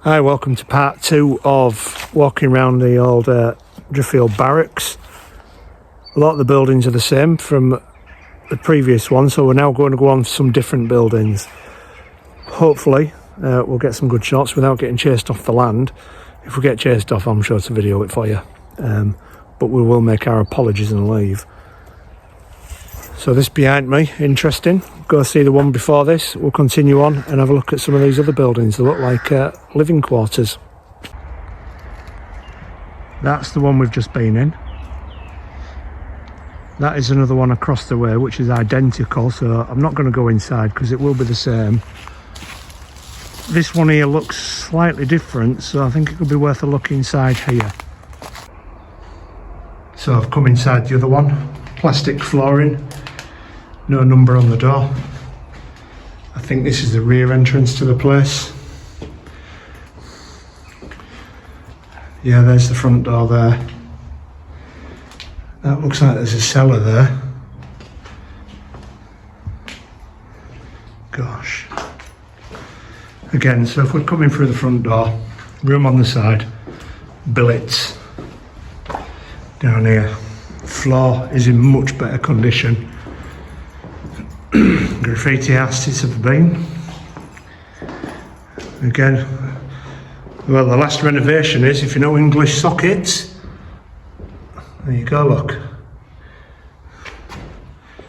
Hi, welcome to part 2 of walking around the old Leconfield Barracks. A lot of the buildings are the same from the previous one, so we're now going to go on to some different buildings. Hopefully we'll get some good shots without getting chased off the land. If we get chased off, I'm sure to video it for you, but we will make our apologies and leave. So this behind me, interesting. Go see the one before this. We'll continue on and have a look at some of these other buildings. They look like living quarters. That's the one we've just been in. That is another one across the way, which is identical, so I'm not going to go inside because it will be the same. This one here looks slightly different, so I think it could be worth a look inside here. So I've come inside the other one. Plastic flooring. No number on the door. I think this is the rear entrance to the place. Yeah, there's the front door there. That looks like there's a cellar there. Gosh. Again, so if we're coming through the front door, room on the side, billets down here. Floor is in much better condition. Graffiti asses have been. Again, well, the last renovation is, if you know English sockets, there you go, look.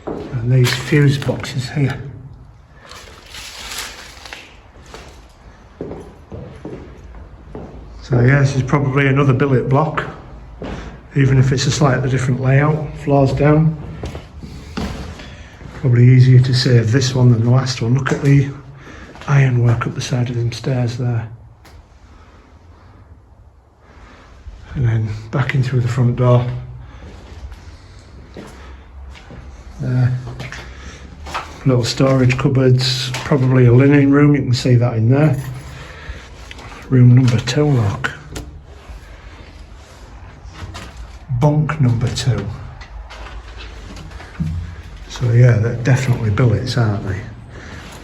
And these fuse boxes here. So yeah, this is probably another billet block, even if it's a slightly different layout. Floors down. Probably easier to save this one than the last one. Look at the ironwork up the side of them stairs there. And then back in through the front door. There. Little storage cupboards, probably a linen room, you can see that in there. Room number 2, look. Bunk number 2. So yeah, they're definitely billets, aren't they?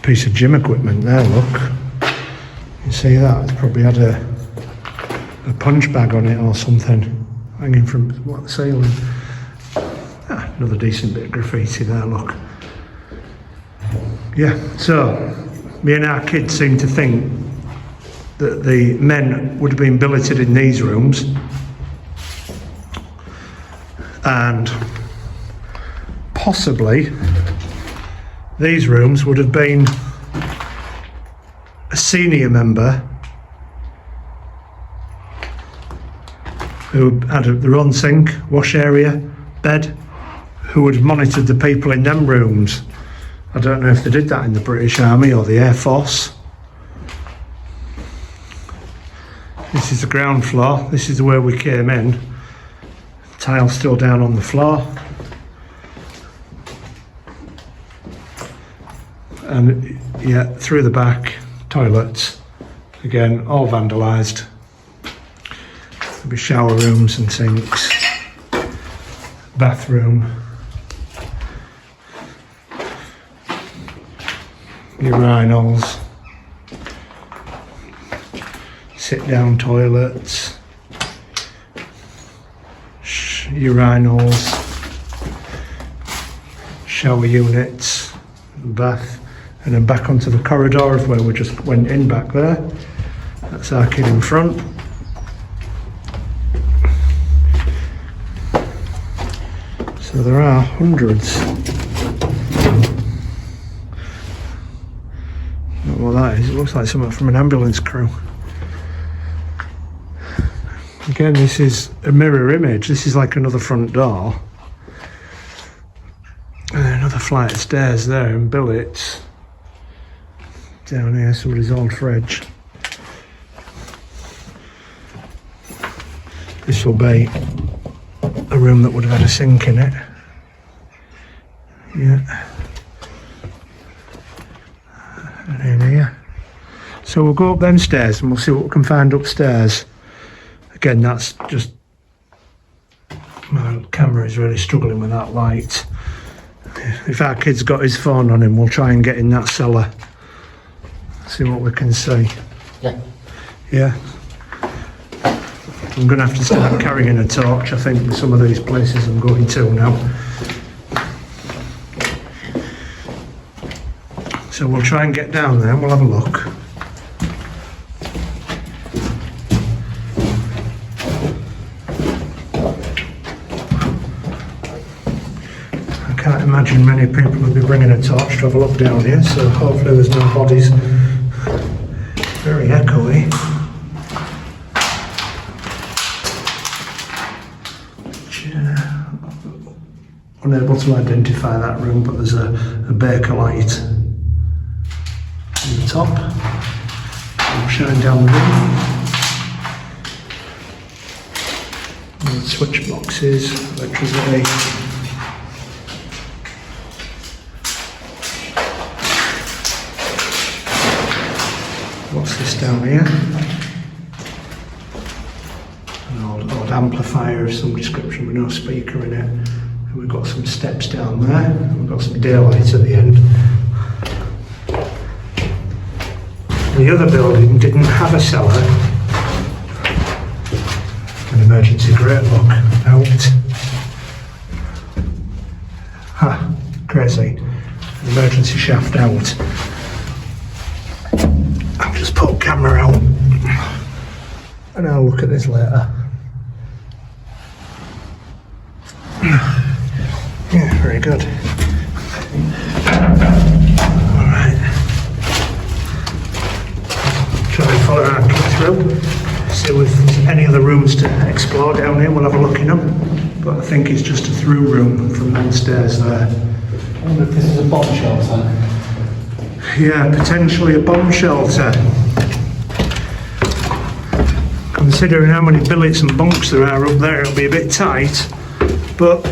Piece of gym equipment there, look. You see that? It's probably had a punch bag on it or something, hanging from the ceiling. Ah, another decent bit of graffiti there, look. Yeah, so me and our kids seem to think that the men would have been billeted in these rooms, and possibly these rooms would have been a senior member who had their own sink, wash area, bed, who would have monitored the people in them rooms. I don't know if they did that in the British Army or the Air Force. This is the ground floor. This is where we came in. Tile still down on the floor. And yeah, through the back, toilets, again, all vandalised. There'll be shower rooms and sinks, bathroom, urinals, sit-down toilets, urinals, shower units, bath. And then back onto the corridor of where we just went in back there. That's our kid in front. So there are hundreds. Not what that is. It looks like something from an ambulance crew. Again, this is a mirror image. This is like another front door. And another flight of stairs there in billets. Down here, somebody's old fridge. This will be a room that would have had a sink in it. Yeah. And in here. So we'll go up them stairs and we'll see what we can find upstairs. Again, that's just... my camera is really struggling with that light. If our kid's got his phone on him, we'll try and get in that cellar. See what we can see. Yeah. Yeah. I'm going to have to start carrying a torch, I think, with some of these places I'm going to now. So we'll try and get down there and we'll have a look. I can't imagine many people will be bringing a torch to have a look down here, so hopefully there's no bodies. Very echoey. Unable to identify that room, but there's a baker light on the top. I'll shine down the room. And switch boxes, electricity. What's this down here? An old amplifier of some description with no speaker in it. And we've got some steps down there. We've got some daylight at the end. The other building didn't have a cellar. An emergency grate lock out. Ha, crazy. An emergency shaft out. I'll just put a camera out and I'll look at this later. Yeah, very good. Alright. Try and follow our kid through. See if there's any other rooms to explore down here. We'll have a look in them. But I think it's just a through room from downstairs there. I wonder if this is a bomb shelter. Yeah, potentially a bomb shelter. Considering how many billets and bunks there are up there, it'll be a bit tight. But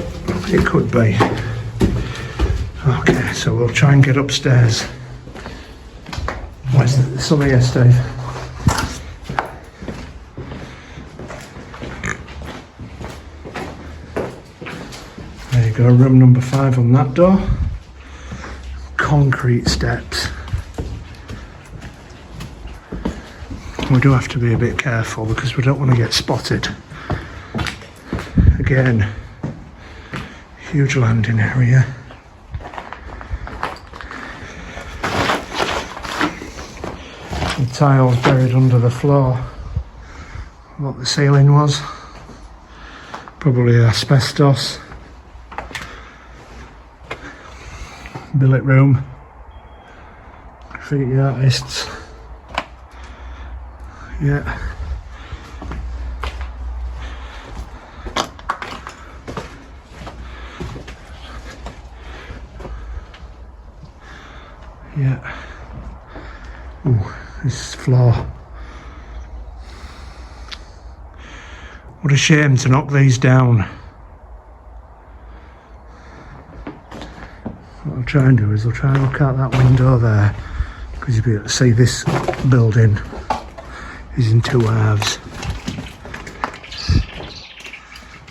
it could be. Okay, so we'll try and get upstairs. Where's the sun here, Steve? There you go, room number 5 on that door. Concrete steps. We do have to be a bit careful because we don't want to get spotted. Again, huge landing area. The tiles buried under the floor. What the ceiling was. Probably asbestos. Billet room. Graffiti artists. Yeah. Yeah. Ooh, this floor. What a shame to knock these down. What I'll try and do is I'll try and look out that window there, because you'll be able to see this building is in 2 halves.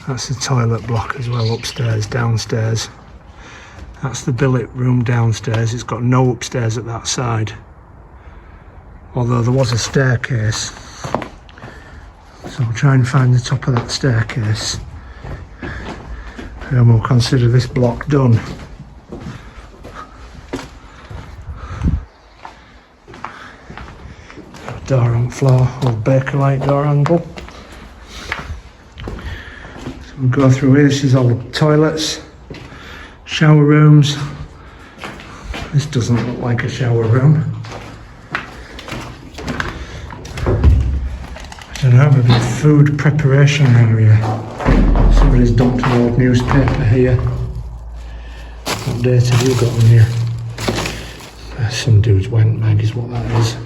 That's the toilet block as well, upstairs, downstairs. That's the billet room downstairs. It's got no upstairs at that side. Although there was a staircase. So I'll try and find the top of that staircase. And we'll consider this block done. Door on floor, old Bakelite door angle. So we'll go through here. This is all the toilets, shower rooms. This doesn't look like a shower room. I don't know, maybe a food preparation area. Somebody's dumped an old newspaper here. What date have you got on here? Some dude's went mag is what that is.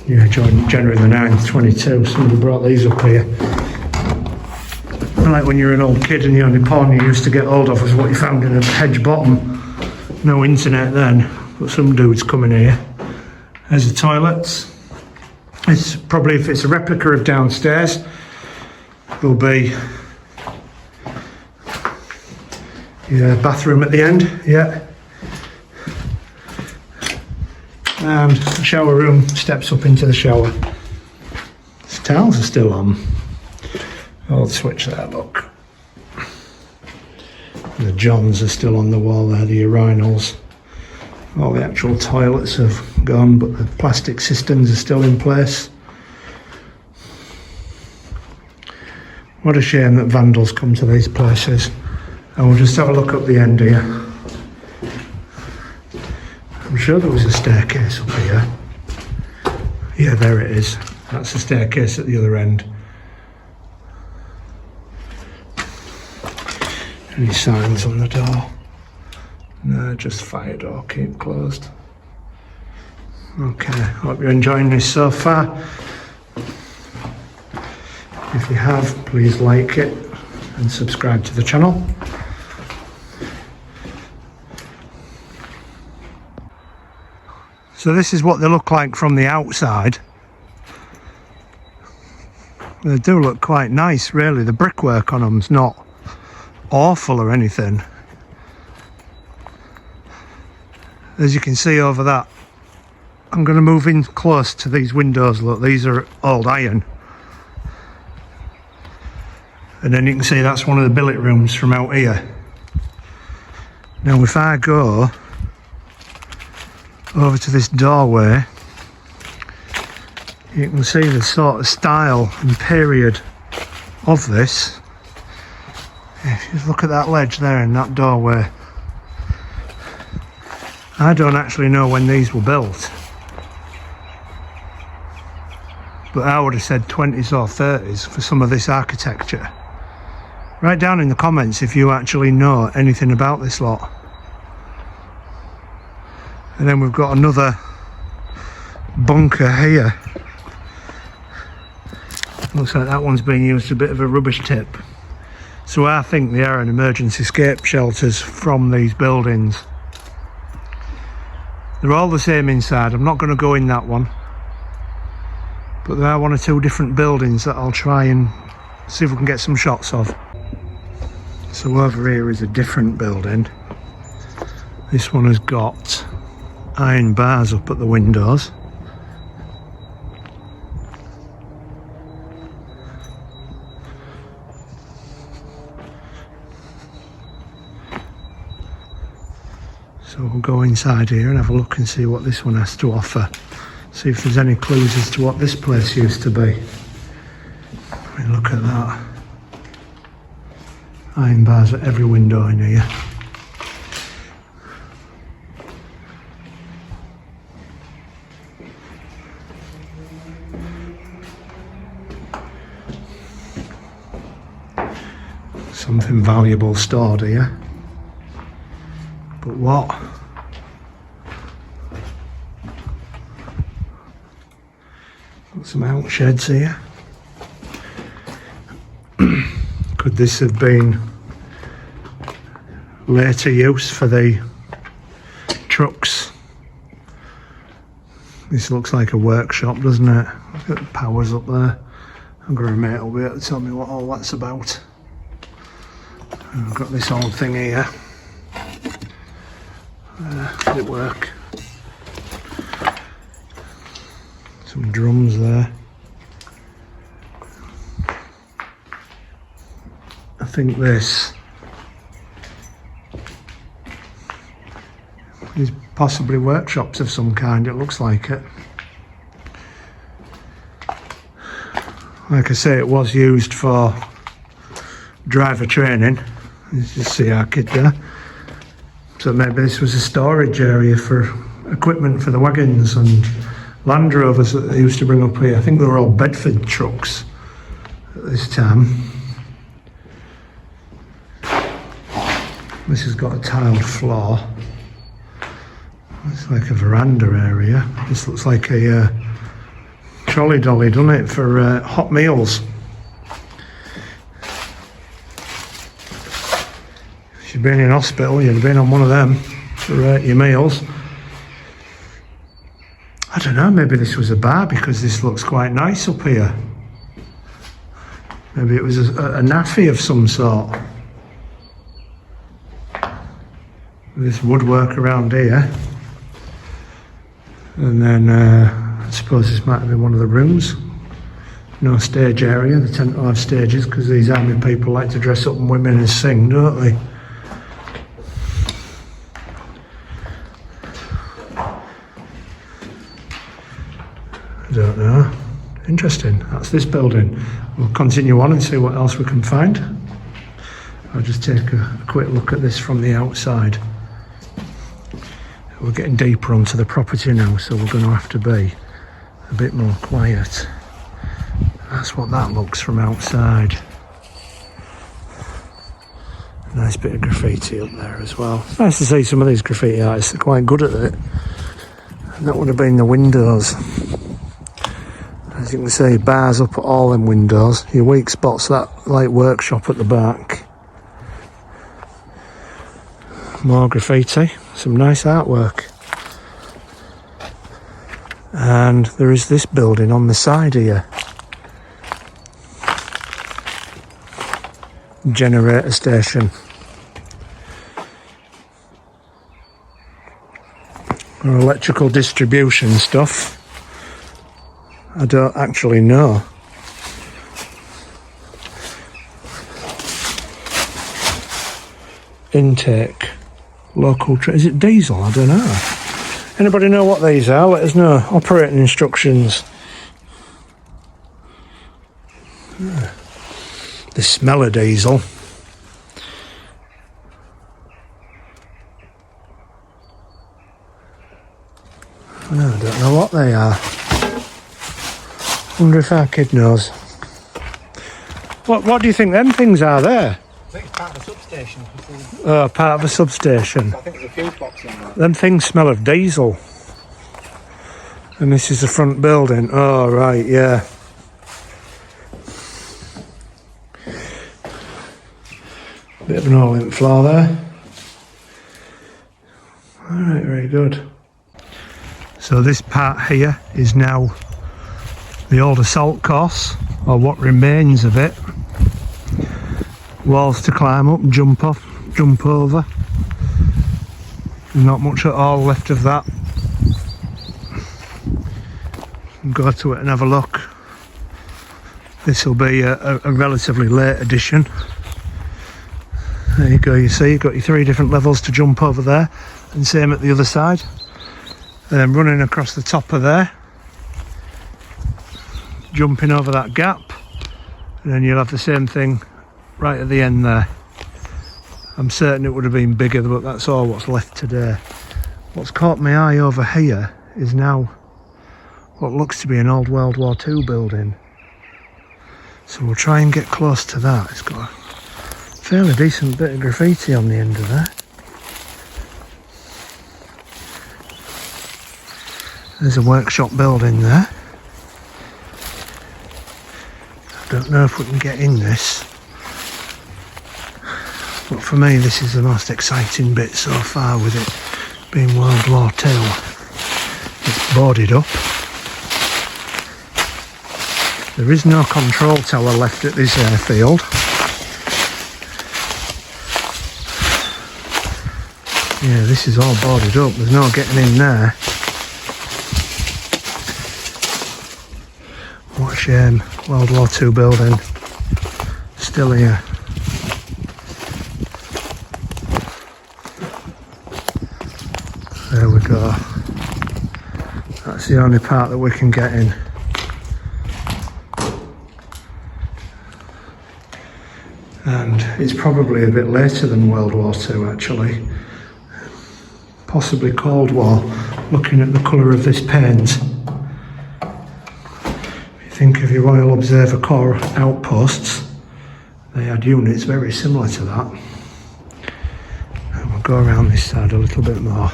Yeah, January the 9th, 22. Somebody brought these up here. Like when you're an old kid and the only porn you used to get hold of was what you found in a hedge bottom. No internet then, but some dude's coming here. There's the toilets. It's probably, if it's a replica of downstairs, there'll be bathroom at the end. Yeah. And the shower room steps up into the shower. The towels are still on. I'll switch there, look. The johns are still on the wall there, the urinals. All the actual toilets have gone, but the plastic cisterns are still in place. What a shame that vandals come to these places. And we'll just have a look up the end here. I'm sure there was a staircase up here. Yeah, there it is. That's the staircase at the other end. Any signs on the door? No, just fire door, keep closed. Okay, hope you're enjoying this so far. If you have, please like it and subscribe to the channel. So this is what they look like from the outside. They do look quite nice, really. The brickwork on them's not awful or anything. As you can see over that, I'm going to move in close to these windows. Look, these are old iron. And then you can see that's one of the billet rooms from out here. Now if I go over to this doorway, you can see the sort of style and period of this. If you look at that ledge there in that doorway, I don't actually know when these were built, but I would have said 20s or 30s for some of this architecture. Write down in the comments if you actually know anything about this lot. And then we've got another bunker here. Looks like that one's being used as a bit of a rubbish tip. So I think they are an emergency escape shelters from these buildings. They're all the same inside. I'm not going to go in that one, but there are one or two different buildings that I'll try and see if we can get some shots of. So over here is a different building. This one has got iron bars up at the windows. So we'll go inside here and have a look and see what this one has to offer. See if there's any clues as to what this place used to be. I mean, look at that. Iron bars at every window in here. Something valuable stored here. But what? Got some out sheds here. Could this have been later use for the trucks? This looks like a workshop, doesn't it? Look at the powers up there. I've got a mate will be able to tell me what all that's about. I've got this old thing here. Did it work? Some drums there. I think this is possibly workshops of some kind, it looks like it. Like I say, it was used for driver training. You just see our kid there. So maybe this was a storage area for equipment for the wagons and Land Rovers that they used to bring up here. I think they were all Bedford trucks at this time. This has got a tiled floor. It's like a veranda area. This looks like a trolley dolly, doesn't it, for hot meals. If you've been in hospital, you'd have been on one of them for your meals. I don't know, maybe this was a bar because this looks quite nice up here. Maybe it was a naffy of some sort. This woodwork around here. And then I suppose this might have been one of the rooms. No stage area. They tend to have stages because these army people like to dress up in women and sing, don't they? I don't know. Interesting. That's this building. We'll continue on and see what else we can find. I'll just take a quick look at this from the outside. We're getting deeper onto the property now, so we're going to have to be a bit more quiet. That's what that looks from outside. Nice bit of graffiti up there as well. It's nice to see some of these graffiti artists. They're quite good at it. And that would have been the windows. As you can see, bars up at all them windows. Your weak spots, that light workshop at the back. More graffiti, some nice artwork. And there is this building on the side here. Generator station. Or electrical distribution stuff. I don't actually know. Intake. Local is it diesel? I don't know. Anybody know what these are? Let us know. Operating instructions. The smell of diesel. No, I don't know what they are. Wonder if our kid knows. What do you think them things are there? I think it's part of a substation. Oh, part of a substation. I think there's a fuse box in there. Them things smell of diesel. And this is the front building. Oh, right, yeah. Bit of an all-in floor there. Alright, very good. So this part here is now the old assault course, or what remains of it. Walls to climb up, jump off, jump over. Not much at all left of that. Go to it and have a look. This will be a relatively late addition. There you go, you see, you've got your 3 different levels to jump over there, and same at the other side. And then running across the top of there, jumping over that gap, and then you'll have the same thing right at the end there. I'm certain it would have been bigger, but that's all what's left today. What's caught my eye over here is now what looks to be an old World War II building. So we'll try and get close to that. It's got a fairly decent bit of graffiti on the end of there. There's a workshop building there. I don't know if we can get in this, but for me this is the most exciting bit so far, with it being World War II. It's boarded up. There is no control tower left at this airfield. Yeah, this is all boarded up, there's no getting in there. What a shame, World War II building, still here. There we go. That's the only part that we can get in. And it's probably a bit later than World War II actually. Possibly Cold War, looking at the colour of this paint. Think of your Royal Observer Corps outposts, they had units very similar to that. And we'll go around this side a little bit more,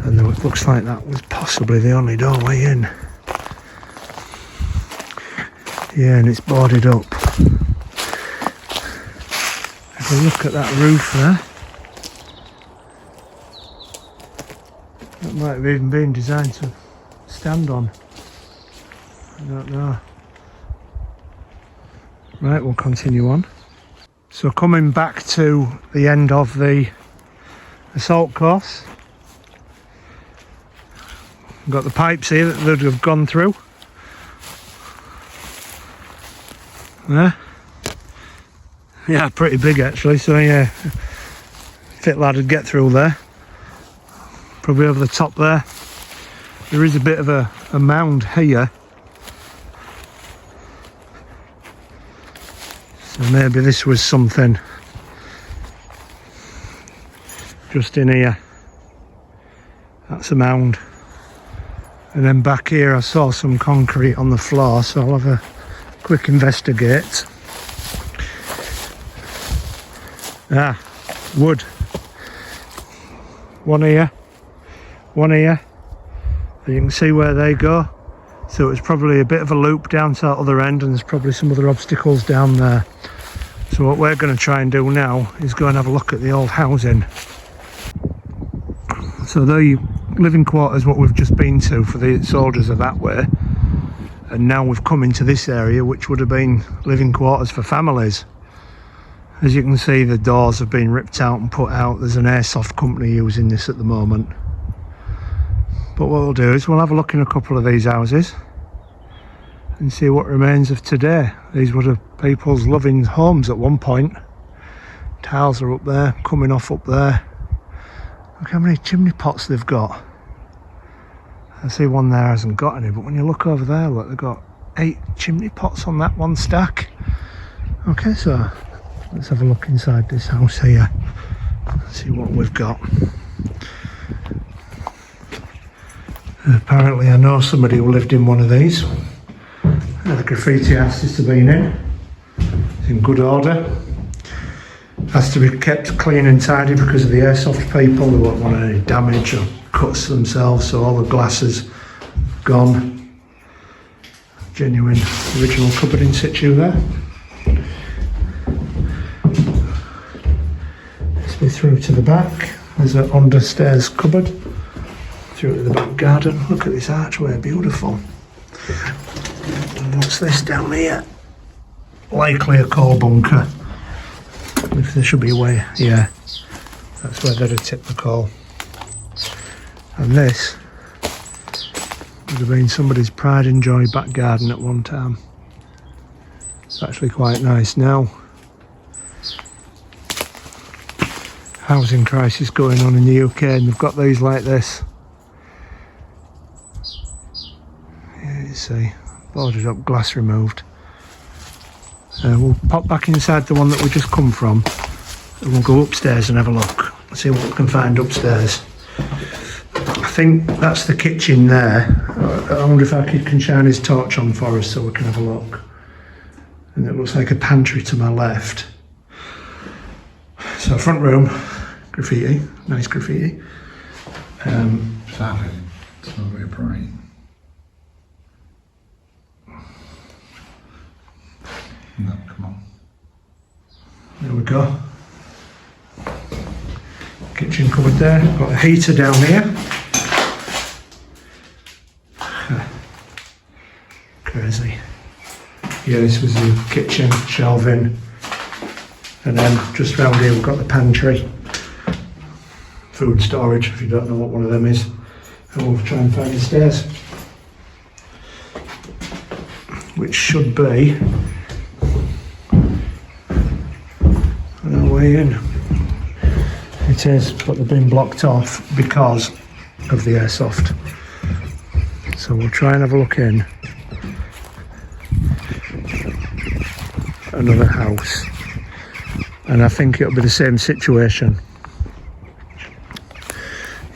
and it looks like that was possibly the only doorway in. Yeah, and it's boarded up. If we look at that roof there, that might have even been designed to stand on. I don't know. Right, we'll continue on. So coming back to the end of the assault course, We've got the pipes here that they'd have gone through. There. Yeah, pretty big actually, so yeah, fit lad would get through there. Probably over the top there. There is a bit of a mound here. So maybe this was something just in here. That's a mound. And then back here I saw some concrete on the floor, so I'll have a quick investigate. Ah, wood. One here, one here. And you can see where they go. So it's probably a bit of a loop down to that other end, and there's probably some other obstacles down there. So what we're going to try and do now is go and have a look at the old housing. So the living quarters, what we've just been to for the soldiers, are that way. And now we've come into this area, which would have been living quarters for families. As you can see, the doors have been ripped out and put out. There's an airsoft company using this at the moment. But what we'll do is we'll have a look in a couple of these houses and see what remains of today. These would have people's loving homes at one point. Tiles are up there, coming off up there. Look how many chimney pots they've got. I see one there hasn't got any, but when you look over there, look, they've got 8 chimney pots on that one stack. Okay, so let's have a look inside this house here, see what we've got. Apparently I know somebody who lived in one of these. The graffiti has to be in. It's in good order. Has to be kept clean and tidy because of the airsoft people. They won't want any damage or cuts to themselves, so all the glass is gone. Genuine original cupboard in situ there. Through to the back, there's an understairs cupboard. Through to the back garden. Look at this archway, beautiful. And what's this down here? Likely a coal bunker. If there should be a way, yeah, that's where they'd have tipped the coal. And this would have been somebody's pride and joy back garden at one time. It's actually quite nice now. Housing crisis going on in the UK, and they've got these like this. Yeah, you see, boarded up, glass removed. We'll pop back inside the one that we just come from, and we'll go upstairs and have a look, see what we can find upstairs. I think that's the kitchen there. I wonder if our kid can shine his torch on for us so we can have a look. And it looks like a pantry to my left. So front room, graffiti, nice graffiti. Sadly, it's not very bright. No, come on. There we go. Kitchen cupboard there. Got a heater down here. Crazy. Yeah, this was the kitchen, shelving. And then just round here we've got the pantry. Food storage, if you don't know what one of them is. And we'll try and find the stairs. Which should be on our way in. It is, but they've been blocked off because of the airsoft. So we'll try and have a look in. Another house. And I think it'll be the same situation.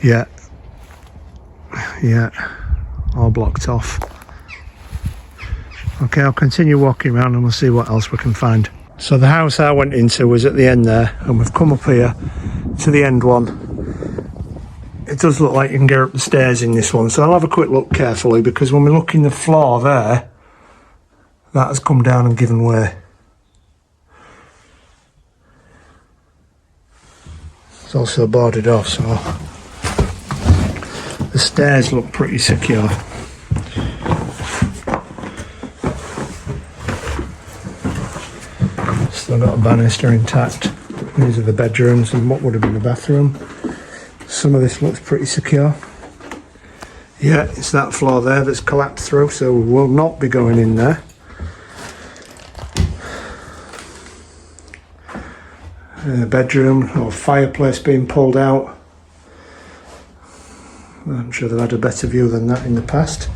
Yeah, all blocked off. Okay, I'll continue walking around and we'll see what else we can find. So the house I went into was at the end there, and we've come up here to the end one. It does look like you can get up the stairs in this one, so I'll have a quick look carefully, because when we look in the floor there, that has come down and given way. It's also boarded off, so the stairs look pretty secure. Still got a banister intact. These are the bedrooms and what would have been the bathroom. Some of this looks pretty secure. Yeah, it's that floor there that's collapsed through, so we will not be going in there. Bedroom or fireplace being pulled out. I'm sure they've had a better view than that in the past.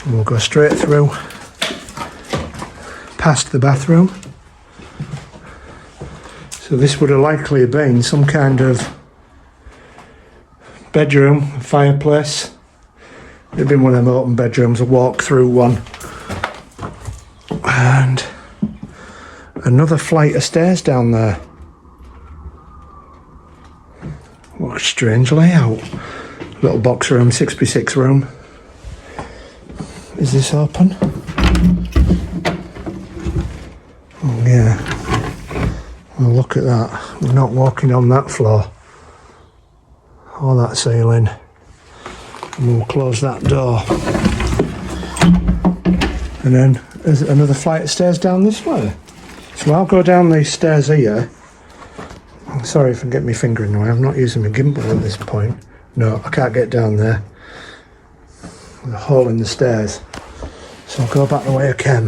And we'll go straight through past the bathroom. So this would have likely been some kind of bedroom, fireplace. It'd been one of them open bedrooms, a walk through one. And another flight of stairs down there. What a strange layout. Little box room, 6x6 room. Is this open? Oh yeah. Well, look at that. We're not walking on that floor. Or that ceiling. And we'll close that door. And then there's another flight of stairs down this way. So I'll go down these stairs here. I'm sorry if I get my finger in the way. I'm not using my gimbal at this point. No, I can't get down there. There's a hole in the stairs. So I'll go back the way I came.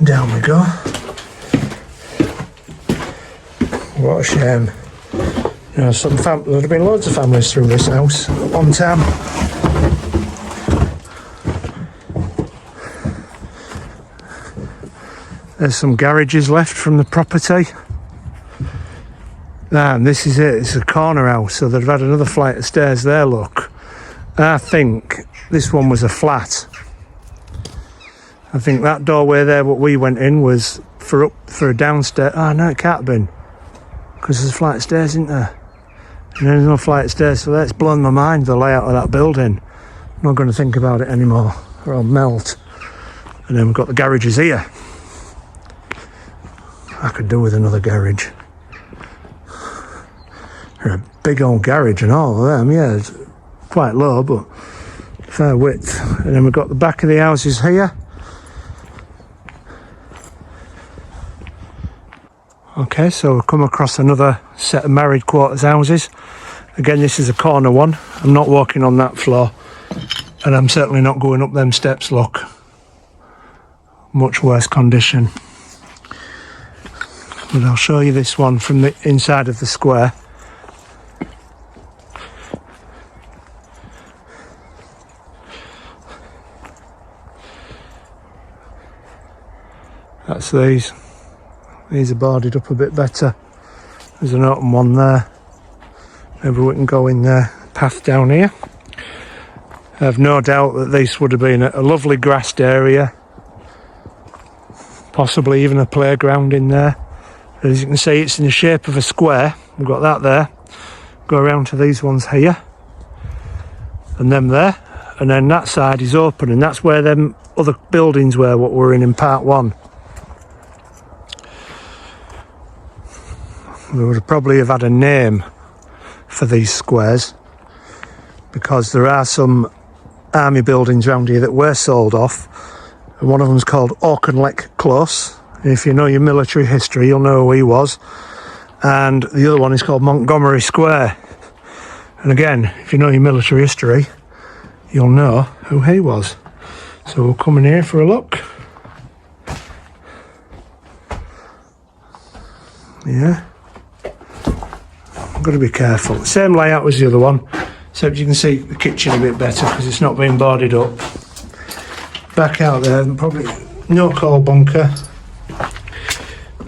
Down we go. What a shame. You know, there'd have been loads of families through this house at one time. There's some garages left from the property. And this is it, it's a corner house, so they've had another flight of stairs there, look. I think this one was a flat. I think that doorway there, what we went in, was for a downstairs. Oh no, it can't have been. Because there's a flight of stairs, isn't there? And there's no flight of stairs, so that's blown my mind, the layout of that building. I'm not going to think about it anymore, or I'll melt. And then we've got the garages here. I could do with another garage. They're a big old garage and all of them, yeah, it's quite low, but fair width. And then we've got the back of the houses here. Okay, so we've come across another set of married quarters houses. Again, this is a corner one. I'm not walking on that floor, and I'm certainly not going up them steps, look. Much worse condition. But I'll show you this one from the inside of the square. That's these. These are boarded up a bit better. There's an open one there. Maybe we can go in there. Path down here. I have no doubt that this would have been a lovely grassed area. Possibly even a playground in there. As you can see, it's in the shape of a square. We've got that there. Go around to these ones here. And them there. And then that side is open, and that's where them other buildings were, what we're in part one. We would probably have had a name for these squares, because there are some army buildings around here that were sold off, and one of them's called Auchinleck Close. If you know your military history, you'll know who he was. And the other one is called Montgomery Square. And again, if you know your military history, you'll know who he was. So we'll come in here for a look. Yeah. I've got to be careful. Same layout as the other one, except you can see the kitchen a bit better because it's not been boarded up. Back out there, probably no coal bunker.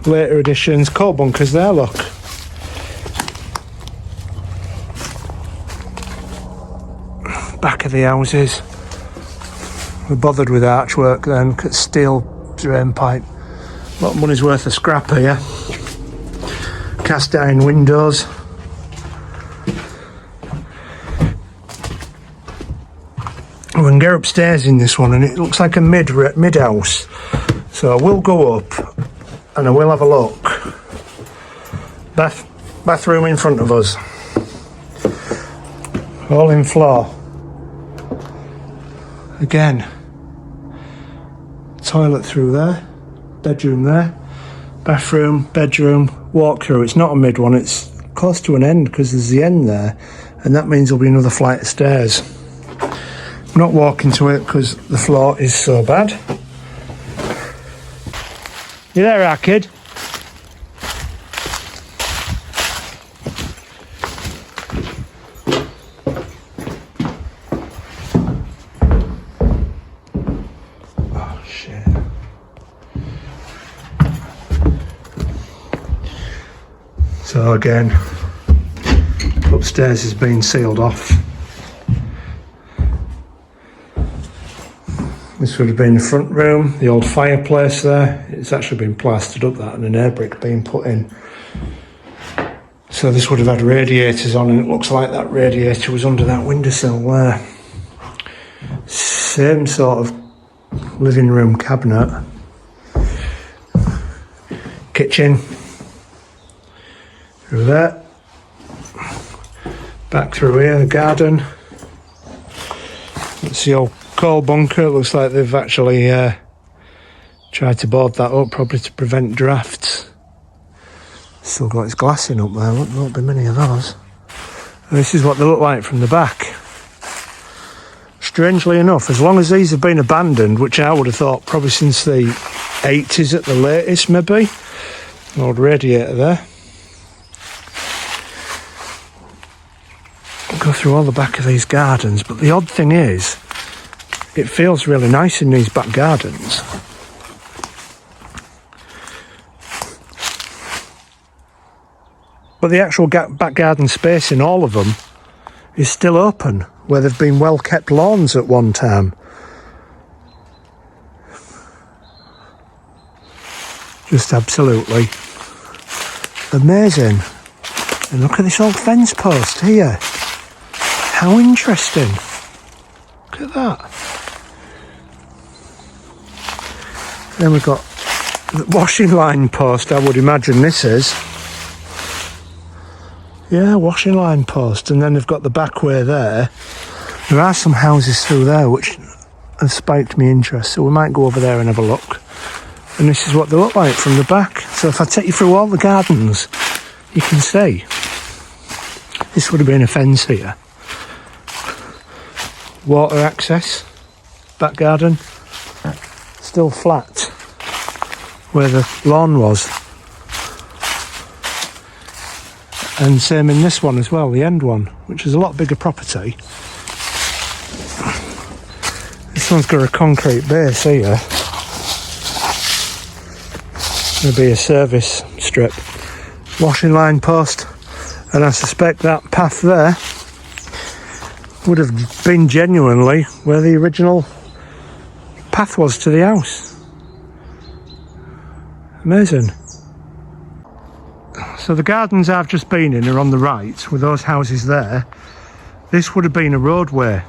Later additions, coal bunkers there, look. Back of the houses. We're bothered with archwork then, steel drain pipe. A lot of money's worth of scrap here. Cast iron windows. We can get upstairs in this one, and it looks like a mid house. So I will go up and I will have a look. Bathroom in front of us. All in floor. Again. Toilet through there. Bedroom there. bathroom, bedroom, walk through. It's not a mid one, it's close to an end because there's the end there, and that means there'll be another flight of stairs. I'm not walking to it because the floor is so bad. You there, our kid? Oh shit. So again, upstairs is being sealed off. This would have been the front room, the old fireplace there. It's actually been plastered up, that, and an air brick being put in. So this would have had radiators on, and it looks like that radiator was under that windowsill there. Same sort of living room cabinet. Kitchen. Through there. Back through here, the garden. That's the old coal bunker. It looks like they've actually tried to board that up, probably to prevent drafts. Still got its glassing up there, won't be many of those. And this is what they look like from the back. Strangely enough, as long as these have been abandoned, which I would have thought probably since the 80s at the latest maybe, an old radiator there. Go through all the back of these gardens, but the odd thing is, it feels really nice in these back gardens. But the actual back garden space in all of them is still open, where they've been well kept lawns at one time. Just absolutely amazing. And look at this old fence post here. How interesting. Look at that. Then we've got the washing line post, I would imagine this is. Yeah, washing line post. And then they've got the back way there. There are some houses through there which have spiked me interest, so we might go over there and have a look. And this is what they look like from the back. So if I take you through all the gardens, you can see. This would have been a fence here. Water access, back garden, still flat where the lawn was. And same in this one as well, the end one, which is a lot bigger property. This one's got a concrete base here. There'll be a service strip, washing line post, and I suspect that path there would have been genuinely where the original path was to the house. Amazing. So the gardens I've just been in are on the right, with those houses there. This would have been a roadway.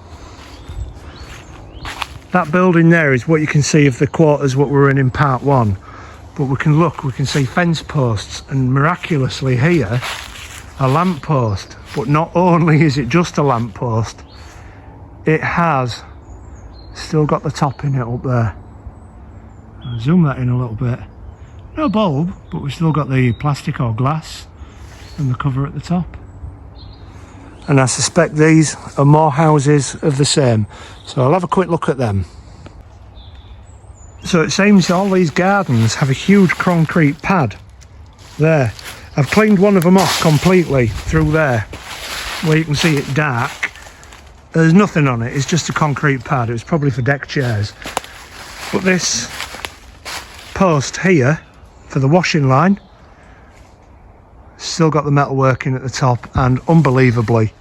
That building there is what you can see of the quarters what we were in part one. But we can see fence posts, and miraculously here, a lamp post. But not only is it just a lamp post, it has still got the top in it up there. I'll zoom that in a little bit. No bulb, but we've still got the plastic or glass and the cover at the top. And I suspect these are more houses of the same. So I'll have a quick look at them. So it seems all these gardens have a huge concrete pad there. I've cleaned one of them off completely through there, where you can see it dark. There's nothing on it, it's just a concrete pad. It was probably for deck chairs. But this post here for the washing line, still got the metal working at the top, and unbelievably,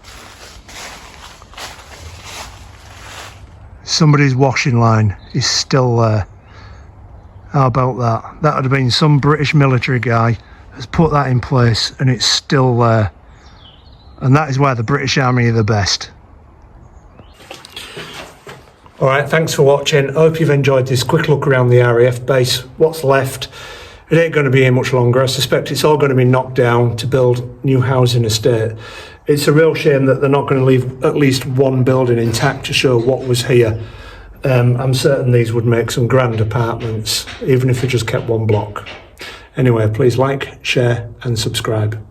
somebody's washing line is still there. How about that? That would have been some British military guy has put that in place, and it's still there. And that is why the British Army are the best. Alright, thanks for watching. I hope you've enjoyed this quick look around the RAF base. What's left? It ain't going to be here much longer. I suspect it's all going to be knocked down to build new housing estate. It's a real shame that they're not going to leave at least one building intact to show what was here. I'm certain these would make some grand apartments, even if we just kept one block. Anyway, please like, share and subscribe.